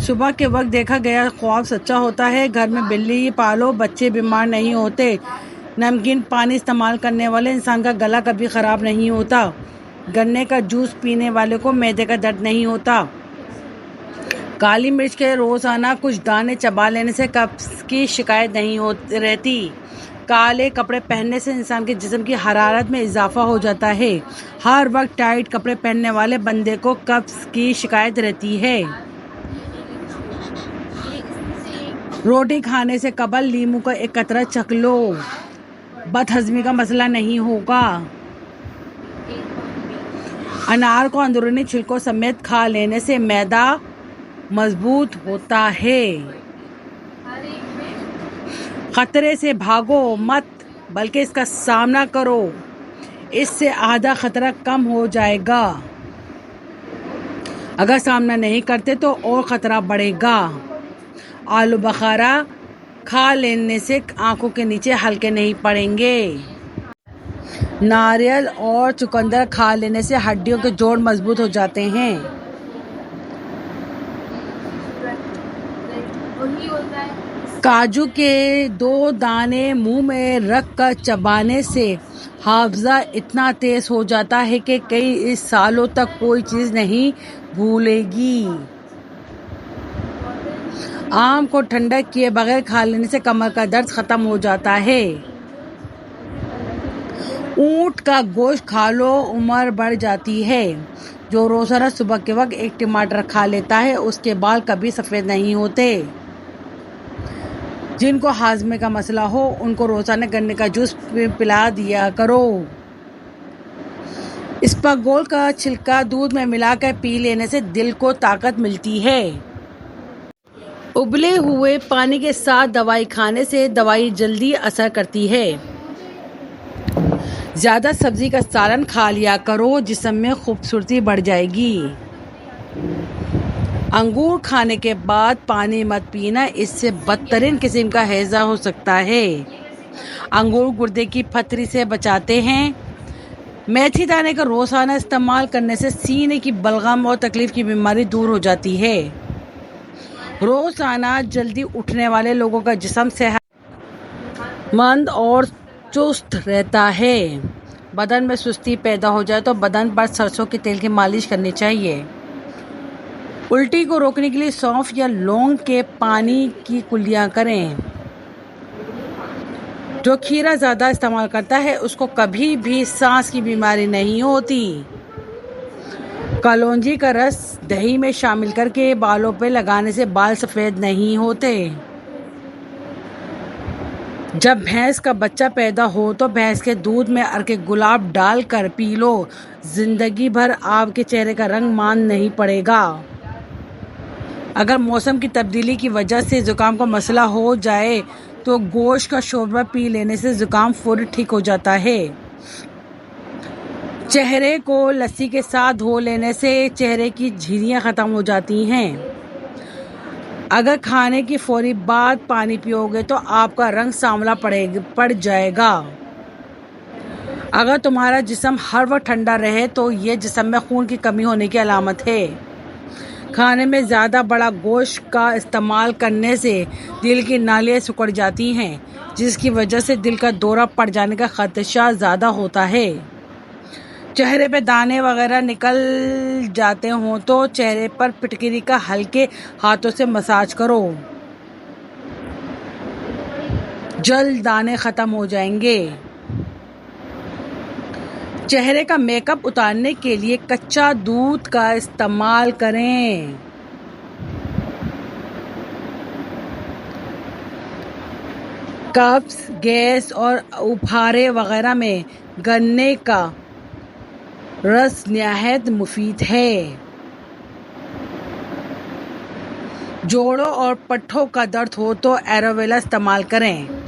सुबह के वक्त देखा गया ख्वाब सच्चा होता है। घर में बिल्ली पालो, बच्चे बीमार नहीं होते। नमकीन पानी इस्तेमाल करने वाले इंसान का गला कभी ख़राब नहीं होता। गन्ने का जूस पीने वाले को मैदे का दर्द नहीं होता। काली मिर्च के रोज़ाना कुछ दाने चबा लेने से कब्ज़ की शिकायत नहीं रहती। काले कपड़े पहनने से इंसान के जिस्म की हरारत में इजाफा हो जाता है। हर वक्त टाइट कपड़े पहनने वाले बंदे को कब्ज़ की शिकायत रहती है। रोटी खाने से कबल नींबू का एक कतरा चख लो, बदहज़मी का मसला नहीं होगा। अनार को अंदरूनी छिलकों समेत खा लेने से मैदा मजबूत होता है। खतरे से भागो मत, बल्कि इसका सामना करो। इससे आधा खतरा कम हो जाएगा। अगर सामना नहीं करते तो और खतरा बढ़ेगा। आलू बुखारा खा लेने से आंखों के नीचे हल्के नहीं पड़ेंगे। नारियल और चुकंदर खा लेने से हड्डियों के जोड़ मजबूत हो जाते हैं। काजू के 2 दाने मुंह में रख कर चबाने से हाफजा इतना तेज हो जाता है कि कई सालों तक कोई चीज़ नहीं भूलेगी। आम को ठंडा किए बगैर खा लेने से कमर का दर्द ख़त्म हो जाता है। ऊँट का गोश्त खा लो, उम्र बढ़ जाती है। जो रोज़ाना सुबह के वक्त एक टमाटर खा लेता है उसके बाल कभी सफ़ेद नहीं होते। जिनको हाजमे का मसला हो उनको रोज़ाना गन्ने का जूस पिला दिया करो। इसबगोल का छिलका दूध में मिलाकर पी लेने से दिल को ताकत मिलती है। उबले हुए पानी के साथ दवाई खाने से दवाई जल्दी असर करती है। ज़्यादा सब्ज़ी का सालन खा लिया करो, जिस्म में खूबसूरती बढ़ जाएगी। अंगूर खाने के बाद पानी मत पीना, इससे बदतरीन किस्म का हैज़ा हो सकता है। अंगूर गुर्दे की पथरी से बचाते हैं। मेथी दाने का रोज़ाना इस्तेमाल करने से सीने की बलगम और तकलीफ़ की बीमारी दूर हो जाती है। रोज़ाना जल्दी उठने वाले लोगों का जिस्म सेहतमंद और चुस्त रहता है। बदन में सुस्ती पैदा हो जाए तो बदन पर सरसों के तेल की मालिश करनी चाहिए। उल्टी को रोकने के लिए सौंफ या लौंग के पानी की कुल्लियाँ करें। जो खीरा ज़्यादा इस्तेमाल करता है उसको कभी भी सांस की बीमारी नहीं होती। कलौंजी का रस दही में शामिल करके बालों पर लगाने से बाल सफ़ेद नहीं होते। जब भैंस का बच्चा पैदा हो तो भैंस के दूध में अर्के गुलाब डालकर पी लो। जिंदगी भर आपके चेहरे का रंग मान नहीं पड़ेगा। अगर मौसम की तब्दीली की वजह से ज़ुकाम का मसला हो जाए तो गोश्त का शोरबा पी लेने से ज़ुकाम फौरी ठीक हो जाता है। चेहरे को लस्सी के साथ धो लेने से चेहरे की झुर्रियाँ ख़त्म हो जाती हैं। अगर खाने की फौरी बाद पानी पियोगे तो आपका रंग सांवला पड़ जाएगा। अगर तुम्हारा जिस्म हर वक्त ठंडा रहे तो ये जिस्म में खून की कमी होने की अलामत है। खाने में ज़्यादा बड़ा गोश्त का इस्तेमाल करने से दिल की नालियाँ सिकुड़ जाती हैं, जिसकी वजह से दिल का दौरा पड़ जाने का खदशा ज़्यादा होता है। चेहरे पे दाने वगैरह निकल जाते हों तो चेहरे पर फिटकरी का हल्के हाथों से मसाज करो, जल्द दाने ख़त्म हो जाएंगे। चेहरे का मेकअप उतारने के लिए कच्चा दूध का इस्तेमाल करें। कब्ज़, गैस और उफारे वगैरह में गन्ने का रस निहायत मुफीद है। जोड़ों और पट्ठों का दर्द हो तो एलोवेरा इस्तेमाल करें।